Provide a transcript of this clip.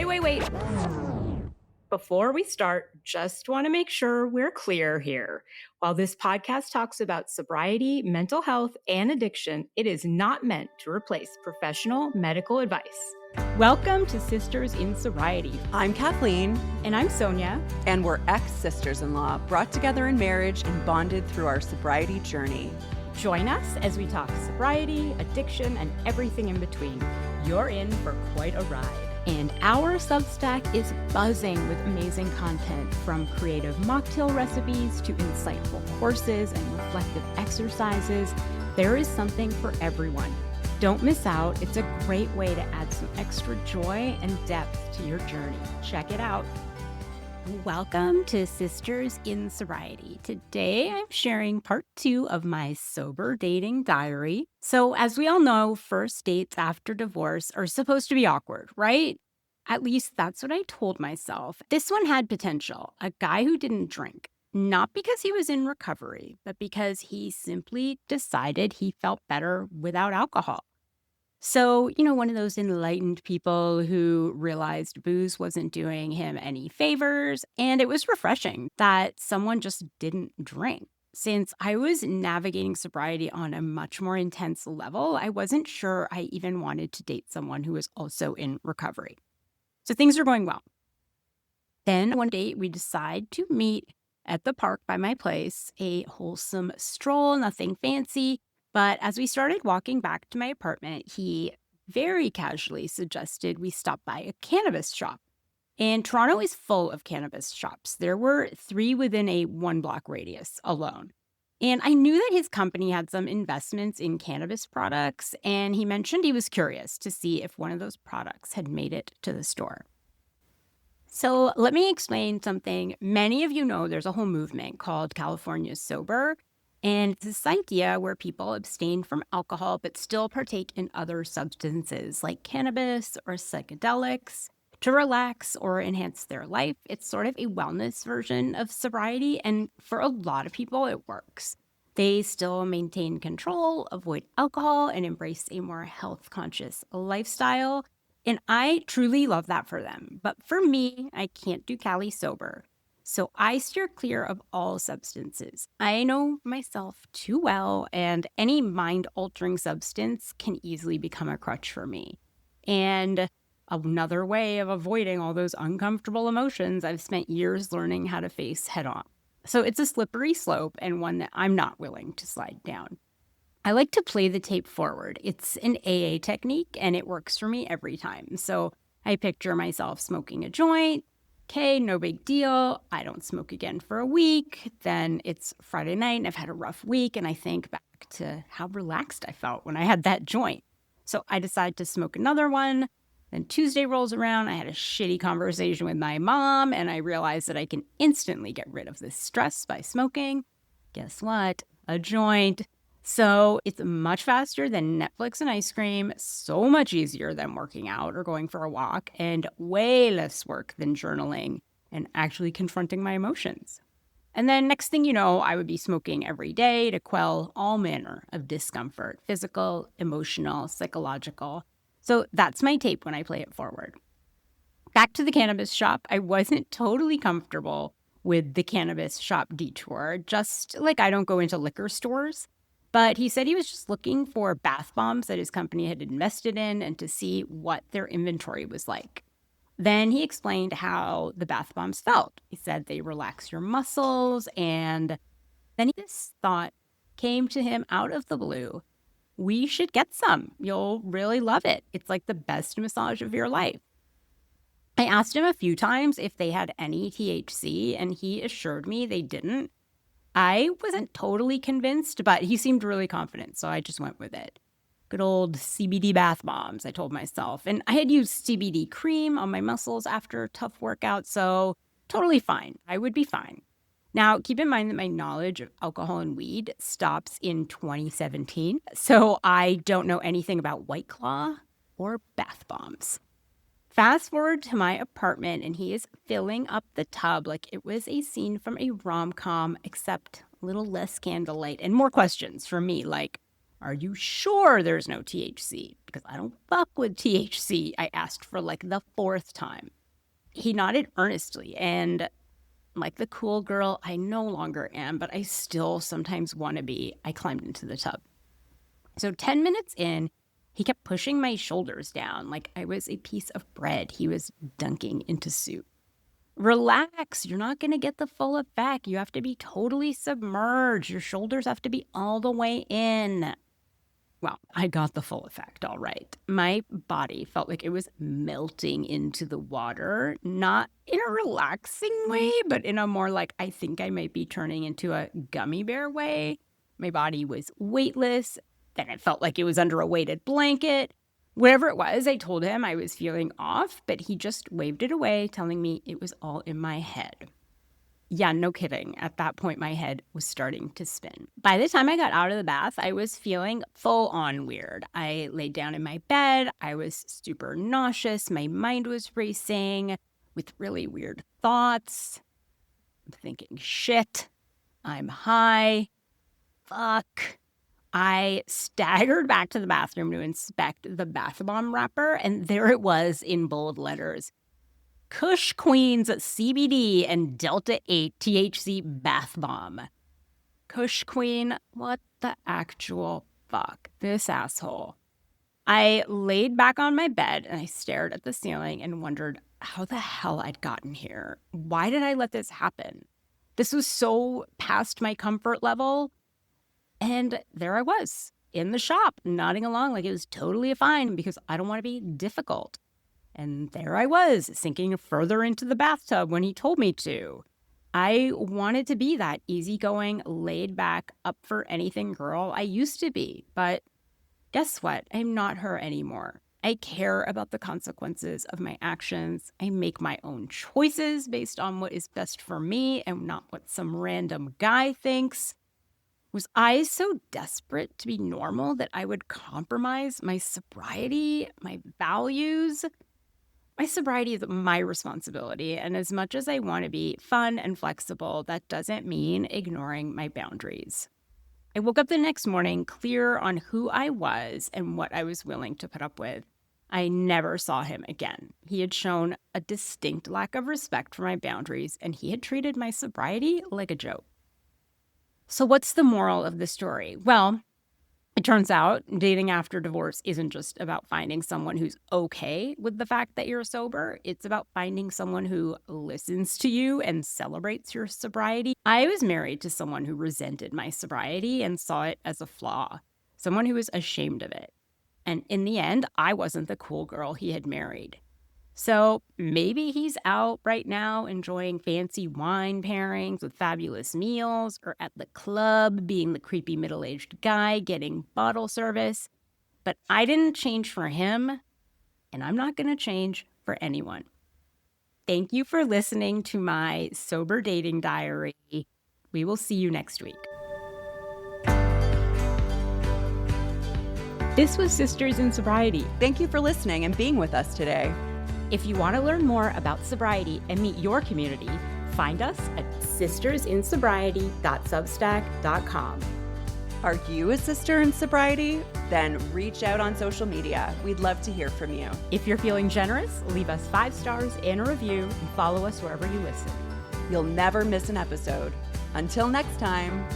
Wait. Before we start, just want to make sure we're clear here. While this podcast talks about sobriety, mental health, and addiction, it is not meant to replace professional medical advice. Welcome to Sisters in Sobriety. I'm Kathleen. And I'm Sonia. And we're ex-sisters-in-law, brought together in marriage and bonded through our sobriety journey. Join us as we talk sobriety, addiction, and everything in between. You're in for quite a ride. And our Substack is buzzing with amazing content, from creative mocktail recipes to insightful courses and reflective exercises. There is something for everyone. Don't miss out. It's a great way to add some extra joy and depth to your journey. Check it out. Welcome to Sisters in Sobriety. Today, I'm sharing part 2 of my sober dating diary. So, as we all know, first dates after divorce are supposed to be awkward, right? At least that's what I told myself. This one had potential. A guy who didn't drink, not because he was in recovery, but because he simply decided he felt better without alcohol. So, one of those enlightened people who realized booze wasn't doing him any favors. And it was refreshing that someone just didn't drink. Since I was navigating sobriety on a much more intense level, I wasn't sure I even wanted to date someone who was also in recovery. So things are going well. Then one day we decide to meet at the park by my place, a wholesome stroll, nothing fancy. But as we started walking back to my apartment, he very casually suggested we stop by a cannabis shop. And Toronto is full of cannabis shops. There were 3 within a 1-block radius alone. And I knew that his company had some investments in cannabis products, and he mentioned he was curious to see if one of those products had made it to the store. So let me explain something. Many of you know there's a whole movement called California Sober. And it's this idea where people abstain from alcohol but still partake in other substances like cannabis or psychedelics to relax or enhance their life. It's sort of a wellness version of sobriety, and for a lot of people, it works. They still maintain control, avoid alcohol, and embrace a more health-conscious lifestyle. And I truly love that for them. But for me, I can't do Cali sober. So I steer clear of all substances. I know myself too well, and any mind-altering substance can easily become a crutch for me. And another way of avoiding all those uncomfortable emotions I've spent years learning how to face head on. So it's a slippery slope, and one that I'm not willing to slide down. I like to play the tape forward. It's an AA technique, and it works for me every time. So I picture myself smoking a joint. Okay, no big deal. I don't smoke again for a week. Then it's Friday night and I've had a rough week, and I think back to how relaxed I felt when I had that joint. So I decide to smoke another one. Then Tuesday rolls around. I had a shitty conversation with my mom, and I realized that I can instantly get rid of this stress by smoking. Guess what? A joint. So it's much faster than Netflix and ice cream, so much easier than working out or going for a walk, and way less work than journaling and actually confronting my emotions. And then next thing you know, I would be smoking every day to quell all manner of discomfort, physical, emotional, psychological. So that's my tape when I play it forward. Back to the cannabis shop, I wasn't totally comfortable with the cannabis shop detour, just like I don't go into liquor stores. But he said he was just looking for bath bombs that his company had invested in and to see what their inventory was like. Then he explained how the bath bombs felt. He said they relax your muscles, and then this thought came to him out of the blue. We should get some. You'll really love it. It's like the best massage of your life. I asked him a few times if they had any THC, and he assured me they didn't. I wasn't totally convinced, but he seemed really confident, so I just went with it. Good old CBD bath bombs, I told myself. And I had used CBD cream on my muscles after a tough workout, so totally fine. I would be fine. Now, keep in mind that my knowledge of alcohol and weed stops in 2017, so I don't know anything about White Claw or bath bombs. Fast forward to my apartment, and he is filling up the tub like it was a scene from a rom-com, except a little less candlelight and more questions for me, like, Are you sure there's no THC? Because I don't fuck with THC, I asked for like the fourth time. He nodded earnestly, and like the cool girl I no longer am, but I still sometimes want to be, I climbed into the tub. So 10 minutes in, he kept pushing my shoulders down like I was a piece of bread he was dunking into soup. Relax, you're not going to get the full effect. You have to be totally submerged. Your shoulders have to be all the way in. Well, I got the full effect, all right. My body felt like it was melting into the water, not in a relaxing way, but in a more like, I think I might be turning into a gummy bear way. My body was weightless. Then it felt like it was under a weighted blanket. Whatever it was, I told him I was feeling off, but he just waved it away, telling me it was all in my head. Yeah, no kidding. At that point, my head was starting to spin. By the time I got out of the bath, I was feeling full on weird. I laid down in my bed. I was super nauseous. My mind was racing with really weird thoughts. I'm thinking, shit, I'm high. Fuck. I staggered back to the bathroom to inspect the bath bomb wrapper, and there it was in bold letters. Kush Queen's CBD and Delta 8 THC bath bomb. Kush Queen, what the actual fuck? This asshole. I laid back on my bed and I stared at the ceiling and wondered how the hell I'd gotten here. Why did I let this happen? This was so past my comfort level. And there I was in the shop, nodding along like it was totally fine because I don't want to be difficult. And there I was, sinking further into the bathtub when he told me to. I wanted to be that easygoing, laid back, up for anything girl I used to be. But guess what? I'm not her anymore. I care about the consequences of my actions. I make my own choices based on what is best for me and not what some random guy thinks. Was I so desperate to be normal that I would compromise my sobriety, my values? My sobriety is my responsibility, and as much as I want to be fun and flexible, that doesn't mean ignoring my boundaries. I woke up the next morning clear on who I was and what I was willing to put up with. I never saw him again. He had shown a distinct lack of respect for my boundaries, and he had treated my sobriety like a joke. So what's the moral of the story? Well, it turns out dating after divorce isn't just about finding someone who's okay with the fact that you're sober. It's about finding someone who listens to you and celebrates your sobriety. I was married to someone who resented my sobriety and saw it as a flaw, someone who was ashamed of it. And in the end, I wasn't the cool girl he had married. So maybe he's out right now enjoying fancy wine pairings with fabulous meals, or at the club being the creepy middle-aged guy getting bottle service. But I didn't change for him, and I'm not going to change for anyone. Thank you for listening to my sober dating diary. We will see you next week. This was Sisters in Sobriety. Thank you for listening and being with us today. If you want to learn more about sobriety and meet your community, find us at sistersinsobriety.substack.com. Are you a sister in sobriety? Then reach out on social media. We'd love to hear from you. If you're feeling generous, leave us 5 stars and a review and follow us wherever you listen. You'll never miss an episode. Until next time.